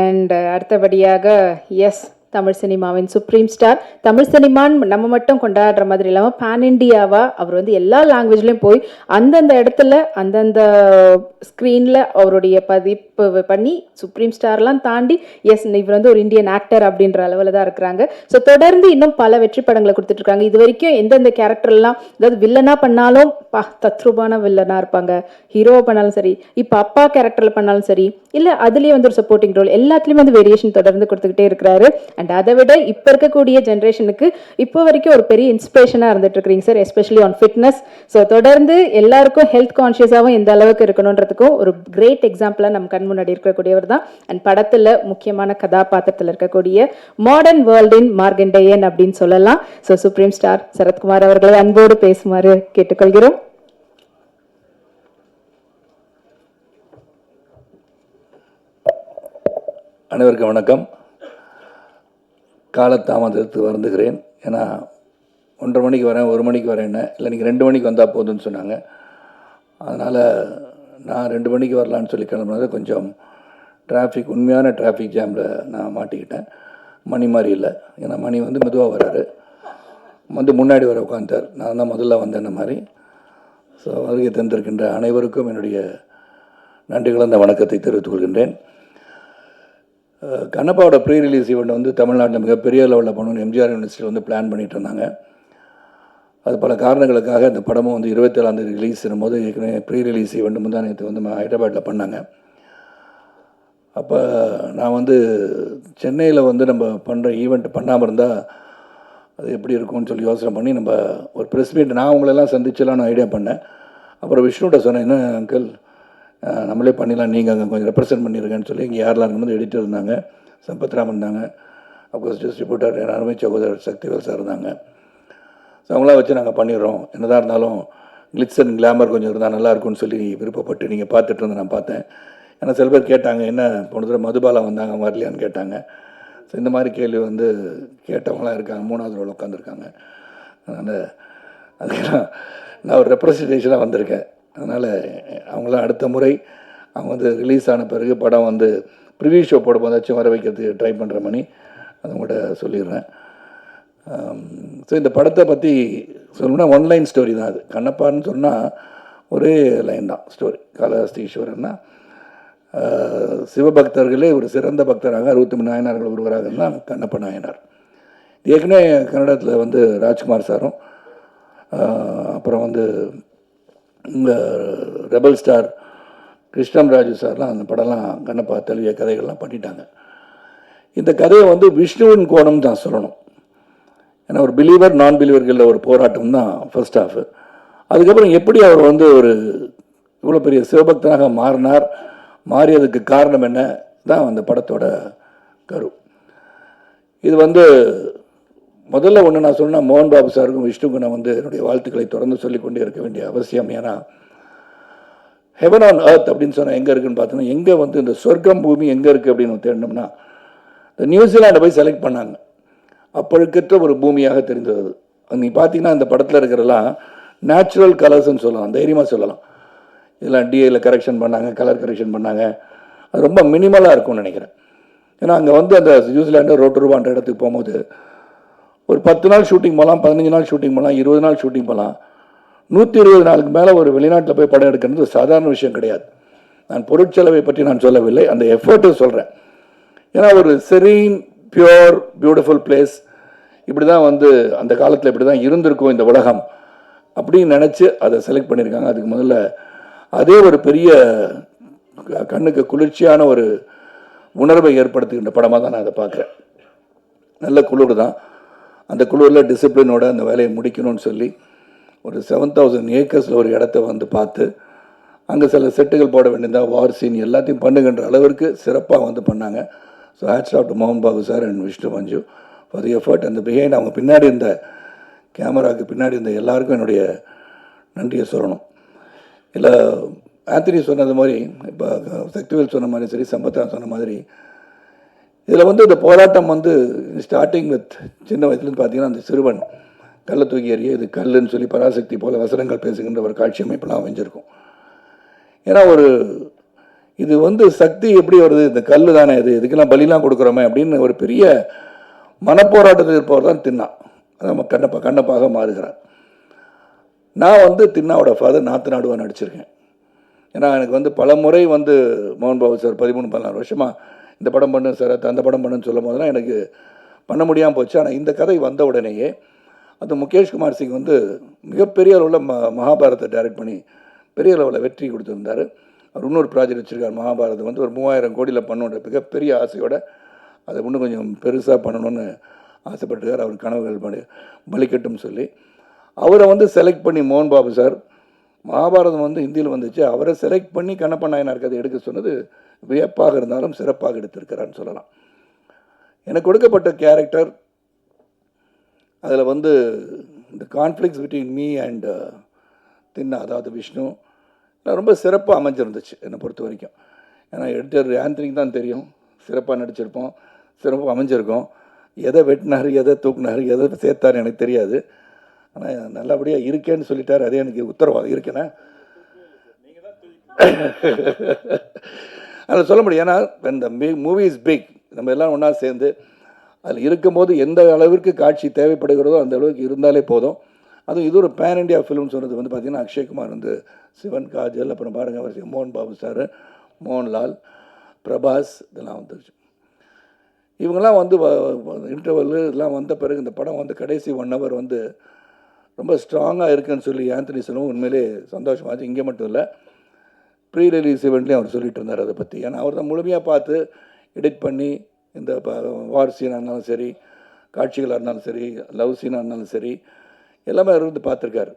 And அடுத்தபடியாக S Tamil சினிமாவின் supreme star. Tamil சினிமான்னு நம்ம மட்டும் கொண்டாடுற மாதிரி இல்லாமல் பேன் இண்டியாவாக அவர் வந்து எல்லா லாங்குவேஜ்லேயும் போய் அந்தந்த இடத்துல அந்தந்த ஸ்க்ரீனில் அவருடைய பதிப்பு பண்ணி சுப்ரீம் ஸ்டார்லாம் தாண்டி எஸ் இவர் வந்து ஒரு இந்தியன் ஆக்டர் அப்படின்ற அளவில் தான் இருக்கிறாங்க. ஸோ தொடர்ந்து இன்னும் பல வெற்றி படங்களை கொடுத்துட்ருக்காங்க. இது வரைக்கும் எந்தெந்த கேரக்டர்லாம், அதாவது வில்லனாக பண்ணாலும் தத்ரூபான வில்லனாக இருப்பாங்க, ஹீரோவை பண்ணாலும் சரி, இப்போ அப்பா கேரக்டரில் பண்ணாலும் சரி, இல்லை அதுலேயே வந்து ஒரு சப்போர்ட்டிங் ரோல், எல்லாத்துலேயுமே வந்து வேரியேஷன் தொடர்ந்து கொடுத்துக்கிட்டே இருக்கிறாரு. அண்ட் அதை விட இப்போ இருக்கக்கூடிய ஜென்ரேஷனுக்கு இப்போ வரைக்கும் ஒரு பெரிய இன்ஸ்பிரேஷனாக இருந்துட்டு இருக்கிறீங்க sir, especially on fitness. So தொடர்ந்து எல்லாருக்கும் ஹெல்த் கான்ஷியஸாகவும் எந்த அளவுக்கு இருக்கணுன்றதுக்கும் ஒரு கிரேட் எக்ஸாம்பிளாக நம்ம கண் முன்னாடி இருக்கக்கூடியவர் தான். அண்ட் படத்தில் முக்கியமான கதாபாத்திரத்தில் இருக்கக்கூடிய மாடர்ன் வேர்ல்டின் மார்கண்டேயன் அப்படின்னு சொல்லலாம். ஸோ சுப்ரீம் ஸ்டார் சரத்குமார் அவர்களை அன்போடு பேசுமாறு கேட்டுக்கொள்கிறோம். அனைவருக்கும் வணக்கம். காலதாமதத்துக்கு வருந்துகிறேன். ஏன்னா 1:30 மணிக்கு வரேன், 1 மணிக்கு வரேன்னு, இல்லை நீங்கள் 2 மணிக்கு வந்தால் போதும்னு சொன்னாங்க. அதனால் நான் 2 மணிக்கு வரலான்னு சொல்லி கிளம்புனது கொஞ்சம் டிராஃபிக், உண்மையான டிராஃபிக் ஜாமில் நான் மாட்டிக்கிட்டேன். மணி மாதிரி இல்லை, ஏன்னா மணி வந்து மெதுவாக வராரு, வந்து முன்னாடி வர உட்காந்துட்டார். நான் தான் முதல்ல வந்தேன்ன மாதிரி. ஸோ வருகை தந்திருக்கின்ற அனைவருக்கும் என்னுடைய நன்றி கலந்த வணக்கத்தை தெரிவித்துக் கொள்கின்றேன். கண்ணப்பாவோட ப்ரீ ரிலீஸ் ஈவெண்ட் வந்து தமிழ்நாட்டில் மிகப்பெரிய லெவலில் பண்ணணும்னு எம்ஜிஆர் யூனிவர்சிட்டியில் வந்து பிளான் பண்ணிகிட்டு இருந்தாங்க. அது பல காரணங்களுக்காக இந்த படமும் வந்து 27ஆம் தேதி ரிலீஸ் பண்ணும்போது ஏற்கனவே ப்ரீ ரிலீஸ் ஈவெண்ட் முந்தா நேற்று வந்து ஹைதராபாத்தில் பண்ணாங்க. அப்போ நான் வந்து சென்னையில் வந்து நம்ம பண்ணுற ஈவெண்ட் பண்ணாமல் இருந்தால் அது எப்படி இருக்கும்னு சொல்லி யோசனை பண்ணி நம்ம ஒரு ப்ரெஸ் மீட் நான் உங்களெல்லாம் சந்திச்சலாம் நான் ஐடியா பண்ணேன். அப்புறம் விஷ்ணுகிட்ட சொன்னேன், என்ன அங்கிள் நம்மளே பண்ணிடலாம், நீங்கள் அங்கே கொஞ்சம் ரெப்ரசென்ட் பண்ணியிருக்கேன்னு சொல்லி இங்கே யாரெல்லாம் இருக்கும்போது எடிட்டர் இருந்தாங்க, சம்பத்ராமன் இருந்தாங்க, அப்கோர்ஸ் டிஸ்ட்ரிபியூட்டர் என் அருமை சகோதரர் சக்திவேல் சார் இருந்தாங்க. ஸோ அவங்களாம் வச்சு நாங்கள் பண்ணிடுறோம், என்னதான் இருந்தாலும் கிளிட்ஸ் அண்ட் கிளாமர் கொஞ்சம் இருந்தால் நல்லாயிருக்கும்னு சொல்லி விருப்பப்பட்டு நீங்கள் பார்த்துட்டு இருந்தேன். நான் பார்த்தேன். ஏன்னா சில பேர் கேட்டாங்க, என்ன போன தடவை மதுபாலா வந்தாங்க வரலையான்னு கேட்டாங்க. ஸோ இந்த மாதிரி கேள்வி வந்து கேட்டவங்களாம் இருக்காங்க, 3வது ரோல் உட்காந்துருக்காங்க. அதனால் அதுக்கெல்லாம் நான் ஒரு ரெப்ரஸன்டேஷனாக வந்திருக்கேன். அதனால் அவங்களாம் அடுத்த முறை அவங்க வந்து ரிலீஸ் ஆன பிறகு படம் வந்து ப்ரிவியூ ஷோ போடும்போதாச்சும் வர வைக்கிறதுக்கு ட்ரை பண்ணுற மணி அதை உங்கள்கிட்ட சொல்லிடுறேன். ஸோ இந்த படத்தை பற்றி சொல்லணும்னா ஒன்லைன் ஸ்டோரி தான். அது கண்ணப்பான்னு சொன்னால் ஒரே லைன் தான் ஸ்டோரி. காளஹஸ்தீஸ்வரர்னா சிவபக்தர்களே ஒரு சிறந்த பக்தராக 63 நாயனார்கள் ஒருவராக தான் கண்ணப்ப நாயனார். ஏற்கனவே கன்னடத்தில் வந்து ராஜ்குமார் சாரும் அப்புறம் வந்து இந்த ரெபல் ஸ்டார் கிருஷ்ணம் ராஜு சார்லாம் அந்த படம்லாம் கண்ணப்பா தழுவிய கதைகள்லாம் பண்ணிட்டாங்க. இந்த கதையை வந்து விஷ்ணுவின் கோணம் தான் சொல்லணும். ஏன்னா ஒரு பிலீவர் நான் பிலீவர்களில் ஒரு போராட்டம் தான் ஃபர்ஸ்ட் ஹாஃப். அதுக்கப்புறம் எப்படி அவர் வந்து ஒரு இவ்வளோ பெரிய சிவபக்தனாக மாறியதுக்கு காரணம் என்ன தான் அந்த படத்தோட கரு. இது வந்து முதல்ல ஒன்று நான் சொன்னால் மோகன் பாபு சாருக்கும் விஷ்ணுக்கும் நான் வந்து என்னுடைய வாழ்த்துக்களை தொடர்ந்து சொல்லிக்கொண்டே இருக்க வேண்டிய அவசியம். ஏன்னா ஹெவன் ஆன் எர்த் அப்படின்னு சொன்னால் எங்கே இருக்குன்னு பார்த்தோன்னா, எங்கே வந்து இந்த சொர்க்கம் பூமி எங்கே இருக்குது அப்படின்னு தேடினோம்னா இந்த நியூசிலாண்டை போய் செலக்ட் பண்ணாங்க. அப்பழுக்கற்ற ஒரு பூமியாக தெரிந்தது. நீங்கள் பார்த்தீங்கன்னா இந்த படத்தில் இருக்கிறதெல்லாம் நேச்சுரல் கலர்ஸ்ன்னு சொல்லலாம், தைரியமாக சொல்லலாம். இதெல்லாம் டிஏயில் கரெக்ஷன் பண்ணாங்க, கலர் கரெக்ஷன் பண்ணாங்க. அது ரொம்ப மினிமலாக இருக்கும்னு நினைக்கிறேன். ஏன்னா அங்கே வந்து அந்த நியூசிலாண்டு ரோட்டருவான்ற இடத்துக்கு போகும்போது ஒரு 10 நாள் ஷூட்டிங் போகலாம், 15 நாள் ஷூட்டிங் போகலாம், 20 நாள் ஷூட்டிங் போகலாம். 120 நாளுக்கு மேலே ஒரு வெளிநாட்டில் போய் படம் எடுக்கிறது சாதாரண விஷயம் கிடையாது. நான் பொருட்செலவை பற்றி நான் சொல்லவில்லை, அந்த எஃபர்ட்டு சொல்கிறேன். ஏன்னா ஒரு செரீன் பியூர் பியூட்டிஃபுல் பிளேஸ் இப்படி தான் வந்து அந்த காலத்தில் இப்படி தான் இருந்திருக்கும் இந்த உலகம் அப்படின்னு நினச்சி அதை செலக்ட் பண்ணியிருக்காங்க. அதுக்கு முதல்ல அதே ஒரு பெரிய கண்ணுக்கு குளிர்ச்சியான ஒரு உணர்வை ஏற்படுத்துகின்ற படமாக தான் நான் அதை பார்க்குறேன். நல்ல குளிர் தான். அந்த குழுவில் டிசிப்ளினோட அந்த வேலையை முடிக்கணும்னு சொல்லி ஒரு 7000 ஏக்கர்ஸில் ஒரு இடத்த வந்து பார்த்து அங்கே சில செட்டுகள் போட வேண்டியதாக வார் சீன் எல்லாத்தையும் பண்ணுகின்ற அளவிற்கு சிறப்பாக வந்து பண்ணாங்க. ஸோ ஹேட்ஸ் ஆஃப் டு மோகன் Babu sir and Vishnu Manju for the effort. அந்த பிஹைண்ட் அவங்க பின்னாடி இருந்த கேமராவுக்கு பின்னாடி இருந்த எல்லாருக்கும் என்னுடைய நன்றியை சொல்லணும். இல்லை ஆந்தனி சொன்னது மாதிரி, இப்போ சக்திவேல் சொன்ன மாதிரி சரி, சம்பத்ரான் சொன்ன மாதிரி, இதில் வந்து இந்த போராட்டம் வந்து ஸ்டார்டிங் வித் சின்ன வயசுலேருந்து பார்த்தீங்கன்னா அந்த சிறுவன் கல்லை தூக்கி எறிய இது கல்லுன்னு சொல்லி பராசக்தி போல் வசனங்கள் பேசுகின்ற ஒரு காட்சி அமைப்பெல்லாம் அமைஞ்சிருக்கும். ஏன்னா ஒரு இது வந்து சக்தி எப்படி வருது, இந்த கல் தானே இது, இதுக்கெல்லாம் பலிலாம் கொடுக்குறோமே அப்படின்னு ஒரு பெரிய மனப்போராட்டத்தில் இருப்பவர் தான் தின்னா. நம்ம கண்ணப்பாக மாறுகிறார். நான் வந்து தின்னாவோட ஃபாதர் நாத்து நாடுவாக நடிச்சிருக்கேன். ஏன்னா எனக்கு வந்து பல முறை வந்து மோகன் பாபு சார் 13-14 வருஷமாக இந்த படம் பண்ணு சார், அந்த படம் பண்ணுன்னு சொல்லும் போதெல்லாம் எனக்கு பண்ண முடியாமல் போச்சு. ஆனால் இந்த கதை வந்த உடனேயே அது முகேஷ் குமார் சிங் வந்து மிகப்பெரிய அளவில் மகாபாரத்தை டைரக்ட் பண்ணி பெரிய அளவில் வெற்றி கொடுத்துருந்தார். அவர் இன்னொரு ப்ராஜெக்ட் வச்சுருக்கார். மகாபாரதம் வந்து ஒரு 3000 கோடியில் பண்ணோட மிகப்பெரிய ஆசையோட அதை இன்னும் கொஞ்சம் பெருசாக பண்ணணும்னு ஆசைப்பட்டுருக்கார். அவர் கனவுகள் பலிக்கட்டும் சொல்லி அவரை வந்து செலக்ட் பண்ணி மோகன் பாபு சார் மகாபாரதம் வந்து ஹிந்தியில் வந்துச்சு, அவரை செலக்ட் பண்ணி கண்ணப்ப நாயனார் கதை எடுக்க சொன்னது வியப்பாக இருந்தாலும் சிறப்பாக எடுத்திருக்கிறான்னு சொல்லலாம். எனக்கு கொடுக்கப்பட்ட கேரக்டர் அதில் வந்து இந்த கான்ஃப்ளிக்ஸ் பிட்வீன் மீ அண்ட் தின்னா, அதாவது விஷ்ணு, ரொம்ப சிறப்பாக அமைஞ்சிருந்துச்சு என்னை பொறுத்த வரைக்கும். ஏன்னா எடிட்டர் ஆந்தனிக்கு தான் தெரியும், சிறப்பாக நடிச்சிருப்போம், சிறப்பாக அமைஞ்சிருக்கோம். எதை வெட்டினார், எதை தூக்குனார், எதை சேர்த்தார் எனக்கு தெரியாது. ஆனால் நல்லபடியாக இருக்கேன்னு சொல்லிட்டார். அதே எனக்கு உத்தரவாதம் இருக்கேன்னா அதில் சொல்ல முடியும். ஏன்னா இந்த மூவி இஸ் பிக், நம்ம எல்லாம் ஒன்றா சேர்ந்து அதில் இருக்கும்போது எந்த அளவிற்கு காட்சி தேவைப்படுகிறதோ அந்த அளவுக்கு இருந்தாலே போதும். அதுவும் இது ஒரு பேன் இண்டியா ஃபிலிம் சொன்னது வந்து பார்த்திங்கன்னா அக்ஷய்குமார் வந்து, சிவன், காஜல், அப்புறம் பாருங்கள் மோகன் பாபு சார், மோகன்லால், பிரபாஸ், இதெல்லாம் வந்துருச்சு. இவங்கெல்லாம் வந்து இன்டர்வல் இதெல்லாம் வந்த பிறகு இந்த படம் வந்து கடைசி 1 hour வந்து ரொம்ப ஸ்ட்ராங்காக இருக்குன்னு சொல்லி ஆந்தனி சொல்லவும் உண்மையிலே சந்தோஷமாச்சு. இங்கே மட்டும் இல்லை, ப்ரீ ரிலீஸ் ஈவெண்ட்லேயும் அவர் சொல்லிட்டு இருந்தார் அதை பற்றி. ஏன்னா அவர் தான் முழுமையாக பார்த்து எடிட் பண்ணி இந்த வார் சீனாக இருந்தாலும் சரி, காட்சிகளாக இருந்தாலும் சரி, லவ் சீனாக இருந்தாலும் சரி, எல்லாமே இருந்து பார்த்துருக்காரு.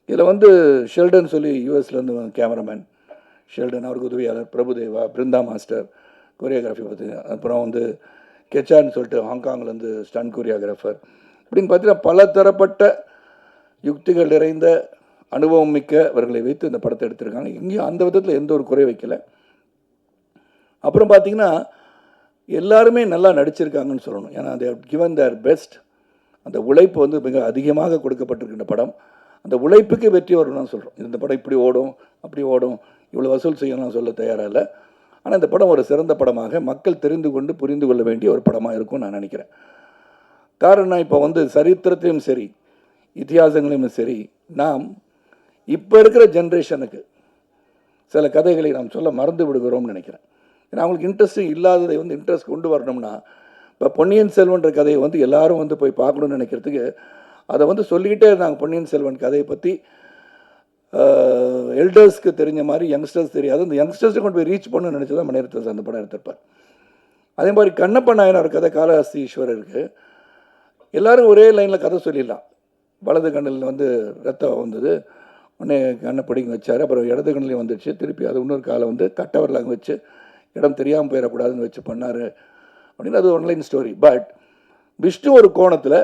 இதில் வந்து ஷெல்டன் சொல்லி யூஎஸ்லேருந்து கேமராமேன் ஷெல்டன், அவருக்கு உதவியாளர் பிரபுதேவா, பிருந்தா மாஸ்டர் கொரியோகிராஃபி பார்த்து, அப்புறம் வந்து கெச்சான்னு சொல்லிட்டு ஹாங்காங்லேருந்து ஸ்டன் கொரியோகிராஃபர், இப்படின்னு பார்த்தீங்கன்னா பல தரப்பட்ட யுக்திகள் நிறைந்த அனுபவம் மிக்கவர்களை வைத்து இந்த படத்தை எடுத்திருக்காங்க. இங்கேயும் அந்த விதத்தில் எந்த ஒரு குறை வைக்கலை. அப்புறம் பார்த்திங்கன்னா எல்லாருமே நல்லா நடிச்சிருக்காங்கன்னு சொல்லணும். ஏன்னா they have given their best. அந்த உழைப்பு வந்து மிக அதிகமாக கொடுக்கப்பட்டிருக்கின்ற படம். அந்த உழைப்புக்கு வெற்றி வரணும்னு சொல்கிறோம். இந்த படம் இப்படி ஓடும், அப்படி ஓடும், இவ்வளோ வசூல் செய்யணும்னு சொல்ல தயாராக இல்லை. ஆனால் இந்த படம் ஒரு சிறந்த படமாக மக்கள் தெரிந்து கொண்டு புரிந்து கொள்ள வேண்டிய ஒரு படமாக இருக்கும்னு நான் நினைக்கிறேன். காரணம் இப்போ வந்து சரித்திரத்தையும் சரி, இதிகாசங்களையும் சரி, நாம் இப்போ இருக்கிற ஜென்ரேஷனுக்கு சில கதைகளை நாம் சொல்ல மறந்து விடுகிறோம்னு நினைக்கிறேன். ஏன்னா அவங்களுக்கு இன்ட்ரெஸ்டிங் இல்லாததை வந்து இன்ட்ரெஸ்ட் கொண்டு வரணும்னா, இப்போ பொன்னியின் செல்வன்ற கதையை வந்து எல்லாரும் வந்து போய் பார்க்கணுன்னு நினைக்கிறதுக்கு அதை வந்து சொல்லிக்கிட்டே இருந்தாங்க. பொன்னியின் செல்வன் கதையை பற்றி எல்டர்ஸ்க்கு தெரிஞ்ச மாதிரி யங்ஸ்டர்ஸ் தெரியாது. அந்த யங்ஸ்டர்ஸை கொண்டு போய் ரீச் பண்ணணும்னு நினச்சி தான் மணிரத்னம் அந்த படம் எடுத்திருப்பார். அதே மாதிரி கண்ணப்ப நாயனார் கதை காளஹஸ்தி ஈஸ்வரருக்கு எல்லோரும் ஒரே லைனில் கதை சொல்லிடலாம். வலது கண்ணில் வந்து ரத்தம் வந்தது, உடனே கண்ணை பிடிங்க வச்சார், அப்புறம் இடது கண்ணிலையும் வந்துடுச்சு, திருப்பி அது இன்னொரு காலை வந்து கட்டவரில் அங்கே வச்சு இடம் தெரியாமல் போயிடக்கூடாதுன்னு வச்சு பண்ணார் அப்படின்னு அது ஒன்லைன் ஸ்டோரி. பட் விஷ்ணு ஒரு கோணத்தில்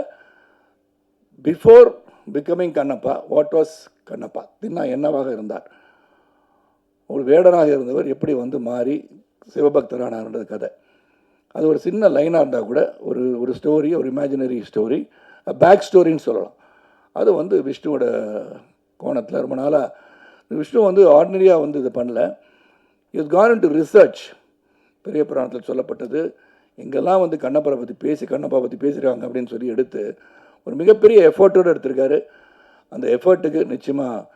before becoming Kannappa, what was Kannappa, தின்னா என்னவாக இருந்தார், ஒரு வேடனாக இருந்தவர் எப்படி வந்து மாறி சிவபக்தரானார்ன்றது கதை. அது ஒரு சின்ன லைனாக இருந்தால் கூட ஒரு ஸ்டோரி, ஒரு இமேஜினரி ஸ்டோரி, பேக் ஸ்டோரின்னு சொல்லலாம். அது வந்து விஷ்ணுவோட கோணத்தில் ரொம்ப நாளாக விஷ்ணு வந்து ஆர்டினரியாக வந்து இது பண்ணல. Is gone into research. பெரிய புராணத்தில் சொல்லப்பட்டது, எங்கெல்லாம் வந்து கண்ணப்பரை பற்றி கண்ணப்பா பற்றி பேசுகிறாங்க அப்படின்னு சொல்லி எடுத்து ஒரு மிகப்பெரிய எஃபர்ட்டோடு எடுத்திருக்காரு. அந்த எஃபர்ட்டுக்கு நிச்சயமாக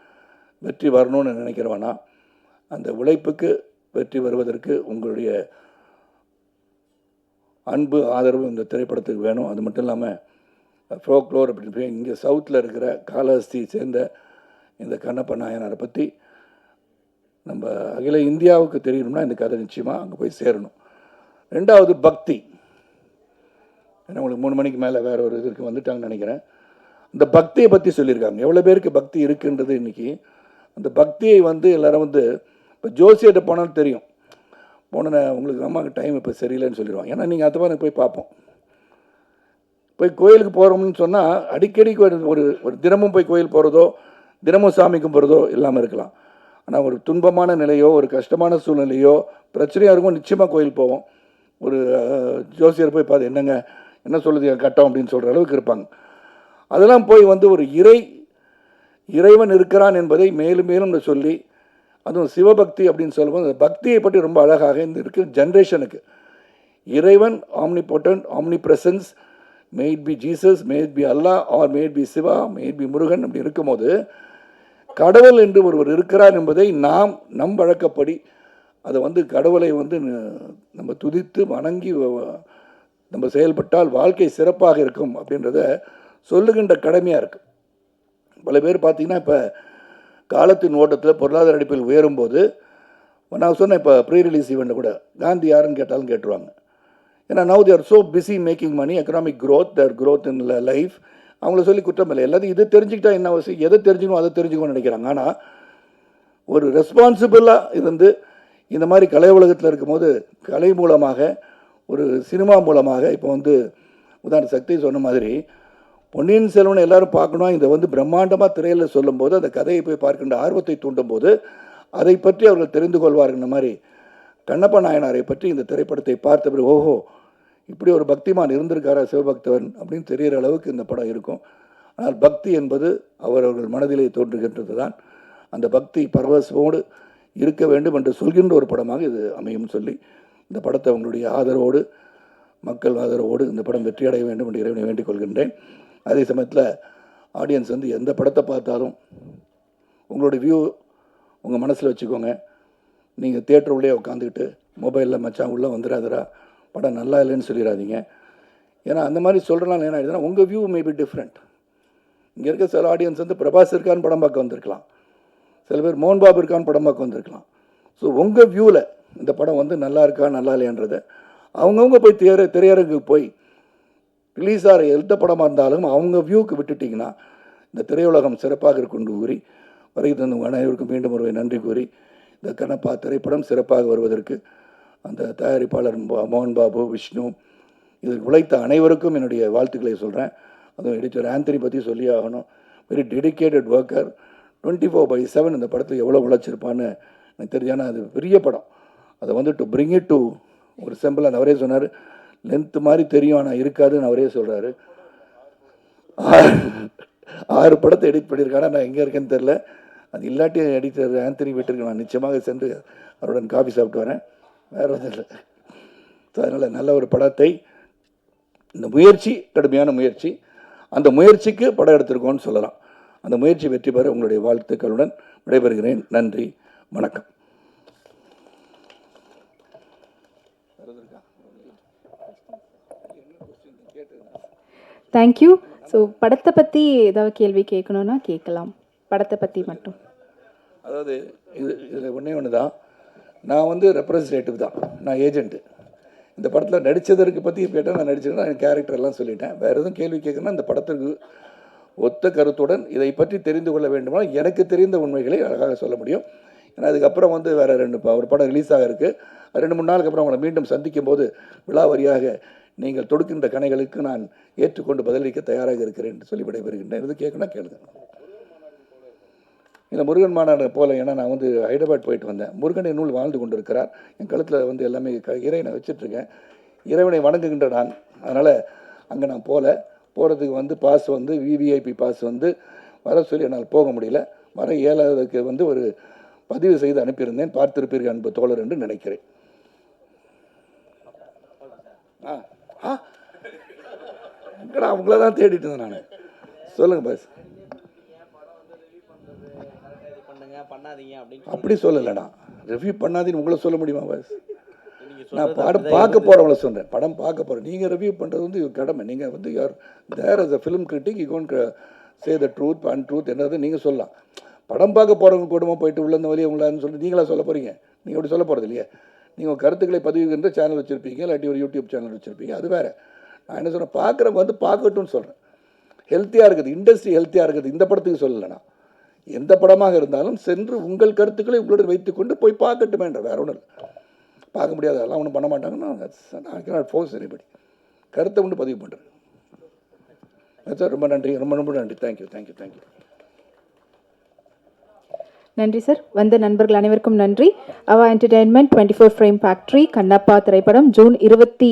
வெற்றி வரணும்னு நினைக்கிறவனா, அந்த உழைப்புக்கு வெற்றி வருவதற்கு உங்களுடைய அன்பு ஆதரவு இந்த திரைப்படத்துக்கு வேணும். அது மட்டும் இல்லாமல் ஃபோக்லோர் அப்படின்னு இங்கே சவுத்தில் இருக்கிற காளஹஸ்தி சேர்ந்த இந்த கண்ணப்ப நாயனாரை பற்றி நம்ம அகில இந்தியாவுக்கு தெரியணும்னா இந்த கதை நிச்சயமாக அங்கே போய் சேரணும். ரெண்டாவது பக்தி. ஏன்னா உங்களுக்கு 3 மணிக்கு மேலே வேறு ஒரு இதுக்கு வந்துட்டாங்கன்னு நினைக்கிறேன். இந்த பக்தியை பற்றி சொல்லியிருக்காங்க. எவ்வளோ பேருக்கு பக்தி இருக்குன்றது இன்றைக்கி. அந்த பக்தியை வந்து எல்லோரும் வந்து இப்போ ஜோசியிட்ட போனாலும் தெரியும், போன உங்களுக்கு அம்மாவுக்கு டைம் இப்போ சரியில்லைன்னு சொல்லிடுவாங்க. ஏன்னா நீங்கள் அதை போய் பார்ப்போம். போய் கோயிலுக்கு போகிறோம்னு சொன்னால் அடிக்கடி ஒரு தினமும் போய் கோயில் போகிறதோ, தினமும் சாமி கும்பிட்றதோ இல்லாமல் இருக்கலாம். ஆனால் ஒரு துன்பமான நிலையோ, ஒரு கஷ்டமான சூழ்நிலையோ, பிரச்சனையாக இருக்கும், நிச்சயமாக கோயில் போவோம். ஒரு ஜோசியர் போய் பார்த்து என்னங்க என்ன சொல்லுது கட்டம் அப்படின்னு சொல்கிற அளவுக்கு இருப்பாங்க. அதெல்லாம் போய் வந்து ஒரு இறைவன் இருக்கிறான் என்பதை மேலும் மேலும் சொல்லி அதுவும் சிவபக்தி அப்படின்னு சொல்லும்போது அந்த பக்தியை பற்றி ரொம்ப அழகாக இந்த இருக்கிற ஜென்ரேஷனுக்கு இறைவன் omnipotent omnipresence, may it be Jesus, may it be Allah, or may it be Shiva, may it be Murugan, அப்படி இருக்கும்போது கடவுள் என்று ஒருவர் இருக்கிறார் என்பதை நாம் நம் வழக்கப்படி அதை வந்து கடவுளை வந்து நம்ம துதித்து வணங்கி நம்ம செயல்பட்டால் வாழ்க்கை சிறப்பாக இருக்கும் அப்படின்றத சொல்லுகின்ற கடமையாக இருக்குது. பல பேர் பார்த்திங்கன்னா இப்போ காலத்தின் ஓட்டத்தில் பொருளாதார அடிப்பில் உயரும்போது நான் சொன்னேன், இப்போ ப்ரீ ரிலீஸ் ஈவெண்ட்டில் கூட காந்தி யாருன்னு கேட்டாலும் கேட்டுருவாங்க. ஏன்னா now they're so busy making money, economic growth, their growth in life. அவங்கள சொல்லி குற்றம் இல்லை, எல்லாத்தையும் இது தெரிஞ்சுக்கிட்டா என்ன அவசியம், எதை தெரிஞ்சுக்கணும் அதை தெரிஞ்சுக்கணும்னு நினைக்கிறாங்க. ஆனால் ஒரு ரெஸ்பான்சிபிளாக இருந்து இந்த மாதிரி கலை உலகத்தில் இருக்கும்போது கலை மூலமாக ஒரு சினிமா மூலமாக இப்போ வந்து உதாரண சக்தி சொன்ன மாதிரி பொன்னியின் செல்வனை எல்லாரும் பார்க்கணும், இதை வந்து பிரம்மாண்டமாக திரையில் சொல்லும்போது அந்த கதையை போய் பார்க்கின்ற ஆர்வத்தை தூண்டும் போது அதை பற்றி அவர்கள் தெரிந்து கொள்வார்கள். இந்த மாதிரி கண்ணப்ப நாயனாரை பற்றி இந்த திரைப்படத்தை பார்த்த பிறகு ஓஹோ இப்படி ஒரு பக்திமான் இருந்திருக்காரா சிவபக்தவன் அப்படின்னு தெரிகிற அளவுக்கு இந்த படம் இருக்கும். ஆனால் பக்தி என்பது அவரவர்கள் மனதிலே தோன்றுகின்றது தான். அந்த பக்தி பரவசமோடு இருக்க வேண்டும் என்று சொல்கின்ற ஒரு படமாக இது அமையும் சொல்லி இந்த படத்தை உங்களுடைய ஆதரவோடு, மக்கள் ஆதரவோடு இந்த படம் வெற்றியடைய வேண்டும் என்று இறைவனை வேண்டிக் கொள்கின்றேன். அதே சமயத்தில் ஆடியன்ஸ் வந்து எந்த படத்தை பார்த்தாலும் உங்களுடைய வியூ உங்கள் மனசில் வச்சுக்கோங்க. நீங்கள் தியேட்டர் உள்ளே உட்காந்துக்கிட்டு மொபைலில் மச்சான் உள்ளே வந்துடாதரா படம் நல்லா இல்லைன்னு சொல்லிடாதீங்க. ஏன்னா அந்த மாதிரி சொல்கிறனால என்ன ஆகிடுதுன்னா உங்கள் வியூ மே பி டிஃப்ரெண்ட். இங்கே இருக்க சில ஆடியன்ஸ் வந்து பிரபாஸ் இருக்கான்னு படம் பார்க்க வந்திருக்கலாம், சில பேர் மோகன் பாபு இருக்கான்னு படம் பார்க்க வந்திருக்கலாம். ஸோ உங்கள் வியூவில் இந்த படம் வந்து நல்லா இருக்கா நல்லா இல்லையன்றதை அவங்கவுங்க போய் திரையரங்குக்கு போய் ரிலீஸ் ஆகிற எந்த படமாக இருந்தாலும் அவங்க வியூவுக்கு விட்டுட்டிங்கன்னா இந்த திரையுலகம் சிறப்பாக இருக்குன்னு கூறி வரை தந்து அனைவருக்கும் மீண்டும் ஒரு நன்றி கூறி இந்த கண்ணப்பா திரைப்படம் சிறப்பாக வருவதற்கு அந்த தயாரிப்பாளர் மோகன் பாபு, விஷ்ணு, இதில் உழைத்த அனைவருக்கும் என்னுடைய வாழ்த்துக்களை சொல்கிறேன். அதுவும் எடிட்டர் ஆந்தனி பற்றி சொல்லி ஆகணும். வெரி டெடிக்கேட்டட் ஒர்க்கர், 24/7 இந்த படத்துக்கு எவ்வளோ உழைச்சிருப்பான்னு எனக்கு தெரிஞ்சானா அது பெரிய படம். அதை வந்து டு பிரிங் இட் டு ஒரு சிம்பிள், அந்த அவரே சொன்னார் லென்த்து மாதிரி தெரியும் ஆனால் இருக்காதுன்னு அவரே சொல்கிறாரு. 6 படத்தை எடிட் பண்ணியிருக்காங்க, நான் எங்கே இருக்கேன்னு தெரில. அது இல்லாட்டி எடிட்டர் ஆந்தனி வீட்டிற்கு நான் நிச்சயமாக சென்று அவருடன் காஃபி சாப்பிட்டு வரேன், வேறு ஒன்றும் இல்லை. ஸோ அதனால் நல்ல ஒரு படத்தை, இந்த முயற்சி கடுமையான முயற்சி, அந்த முயற்சிக்கு படம் எடுத்திருக்கோன்னு சொல்லலாம். அந்த முயற்சி வெற்றி பெற உங்களுடைய வாழ்த்துக்களுடன் விடைபெறுகிறேன். நன்றி, வணக்கம். தேங்க்யூ. ஸோ படத்தை பற்றி ஏதாவது கேள்வி கேட்கணுன்னா கேட்கலாம், படத்தை பற்றி மட்டும். அதாவது இதில் ஒன்று தான், நான் வந்து ரெப்ரஸன்டேட்டிவ் தான், நான் ஏஜென்ட்டு. இந்த படத்தில் நடித்ததற்கு பற்றி கேட்டால் நான் நடிச்சிருக்கேன், என் கேரக்டர்லாம் சொல்லிட்டேன். வேறு எதுவும் கேள்வி கேட்கணும்னா இந்த படத்திற்கு ஒத்த கருத்துடன் இதை பற்றி தெரிந்து கொள்ள வேண்டுமா எனக்கு தெரிந்த உண்மைகளை அழகாக சொல்ல முடியும். ஏன்னா அதுக்கப்புறம் வந்து வேறு ஒரு படம் ரிலீஸ் ஆக இருக்குது. 2-3 நாளுக்கு அப்புறம் அவங்களை மீண்டும் சந்திக்கும் போது விழாவரியாக நீங்கள் தொடுக்கின்ற கணைகளுக்கு நான் ஏற்றுக்கொண்டு பதிலளிக்க தயாராக இருக்கிறேன் என்று சொல்லி விடைபெறுகின்றேன். எது கேட்கணும் கேளுங்க. இல்லை முருகன் மாநாடு போல, ஏன்னா நான் வந்து ஹைதராபாத் போயிட்டு வந்தேன். முருகன் நூல் வாழ்ந்து கொண்டு இருக்கிறார், என் கழுத்தில் வந்து எல்லாமே இறைவனை வச்சிட்ருக்கேன், இறைவனை வணங்குகின்ற நான். அதனால் அங்கே நான் போகிறதுக்கு வந்து பாஸ் வந்து விவிஐபி பாஸ் வந்து வர சொல்லி என்னால் போக முடியல. வர இயலாததுக்கு வந்து ஒரு பதிவு செய்து அனுப்பியிருந்தேன், பார்த்திருப்பீர்கள் அன்பு தோழர் என்று நினைக்கிறேன். அவங்கள தான் தேடிட்டு இருந்தேன் நான். சொல்லுங்கள் பாஸ். அப்படி சொல்லலைண்ணா, ரிவ்யூ பண்ணாதீன்னு உங்களை சொல்ல முடியுமா பாஸ்? நான் படம் பார்க்க போகிறவங்கள சொல்கிறேன், படம் பார்க்க போகிறேன். நீங்கள் ரிவ்யூ பண்ணுறது வந்து கடமை. நீங்கள் வந்து you're there as a film critic, you want say the truth and truth என்னது நீங்கள் சொல்லலாம். படம் பார்க்க போகிறவங்க கூடமா போயிட்டு உள்ள இந்த வழியை உங்களான்னு சொல்லி நீங்களா சொல்ல போகிறீங்க? நீங்கள் அப்படி சொல்ல போகிறது இல்லையா? நீங்கள் கருத்துக்களை பதிவுகின்ற சேனல் வச்சுருப்பீங்க, இல்லாட்டி ஒரு யூடியூப் சேனல் வச்சுருப்பீங்க, அது வேறு. நான் என்ன சொல்கிறேன், பார்க்குறவங்க வந்து பார்க்கட்டும்னு சொல்கிறேன். ஹெல்த்தியாக இருக்குது, இண்டஸ்ட்ரி ஹெல்த்தியாக இருக்குது. இந்த படத்துக்கு சொல்லலைண்ணா, எந்த படமாக இருந்தாலும் சென்று உங்கள் கருத்துக்களை உங்களுடன் வைத்துக்கொண்டு போய் பார்க்கட்டுமேன்ற, வேற ஒன்றும் இல்லை. பார்க்க முடியாது, அதெல்லாம் ஒன்றும் பண்ண மாட்டாங்கன்னா நான் கேன் ஃபோர்ஸ் எனிபடி. கருத்தை ஒன்று பதிவு பண்ணுறேன் சார். ரொம்ப நன்றி, ரொம்ப ரொம்ப நன்றி. Thank you thank you thank you. நன்றி சார். வந்த நண்பர்கள் அனைவருக்கும் நன்றி. அவா என்டர்டெயின்மெண்ட் 24 ஃப்ரேம் ஃபேக்ட்ரி கண்ணப்பா திரைப்படம் ஜூன் 20